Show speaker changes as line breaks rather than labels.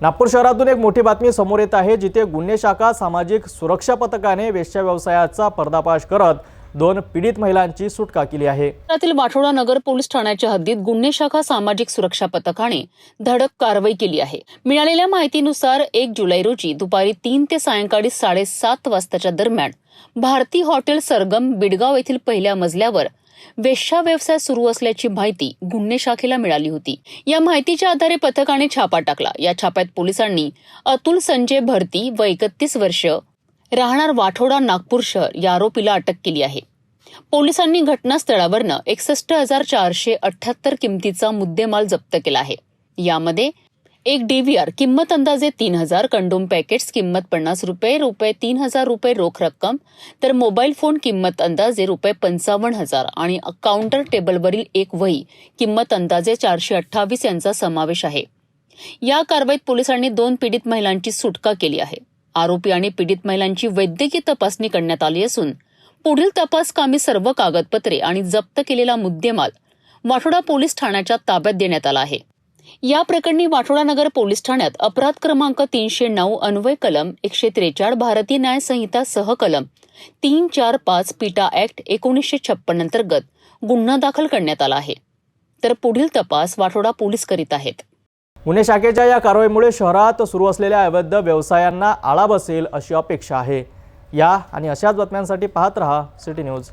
नागपूर शहरातून एक मोठी बातमी समोर येत आहे, जिथे गुन्हे शाखा सामाजिक सुरक्षा पथकाने वेश्या व्यवसायाचा पर्दाफाश करत 2 पीडित महिलांची सुटका केली आहे।
शहरातील वाठोडा नगर पोलीस ठाण्याच्या हद्दीत गुन्हे शाखा सामाजिक सुरक्षा पथकाने धडक कारवाई केली आहे। मिळालेल्या माहितीनुसार 1 जुलै रोजी दुपारी 3 ते सायंकाळी 7:30 वाजताच्या दरम्यान भारती हॉटेल सरगम बिडगाव येथील पहिल्या मजल्यावर वेश्या व्यवसाय सुरू असल्याची माहिती गुन्हे शाखेला मिळाली होती। या माहितीच्या आधारे पथकाने छापा टाकला। या छाप्यात पोलिसांनी अतुल संजय भरती व 31 वर्ष राहणार वाठोडा नागपूर शहर या आरोपीला अटक केली आहे। पोलिसांनी घटनास्थळावरनं 61,478 किमतीचा मुद्देमाल जप्त केला आहे। यामध्ये एक DVR किंमत अंदाजे 3,000, कंडोम पॅकेट्स किंमत ₹50, ₹3,000 रोख रक्कम, तर मोबाईल फोन किंमत अंदाजे ₹55,000 आणि काउंटर टेबलवरील एक वही किंमत अंदाजे 428 यांचा समावेश आहे। या कारवाईत पोलिसांनी 2 पीडित महिलांची सुटका केली आहे। आरोपी आणि पीडित महिलांची वैद्यकीय तपासणी करण्यात आली असून पुढील तपास कामी सर्व कागदपत्रे आणि जप्त केलेला मुद्देमाल वाठोडा पोलीस ठाण्याच्या ताब्यात देण्यात आला आहे। या प्रकरणी वाठोडा नगर पोलीस ठाण्यात अपराध क्रमांक 309 अन्वय कलम 143 भारतीय न्याय संहिता सह कलम 345 पीटा ऍक्ट 1956 अंतर्गत गुन्हा दाखल करण्यात आला आहे। तर पुढील तपास वाठोडा पोलीस करीत आहेत।
गुन्हे शाखेच्या या कारवाईमुळे शहरात सुरू असलेल्या अवैध व्यवसायांना आळा बसेल अशी अपेक्षा आहे। या आणि अशाच बातम्यांसाठी पाहत रहा सिटी न्यूज।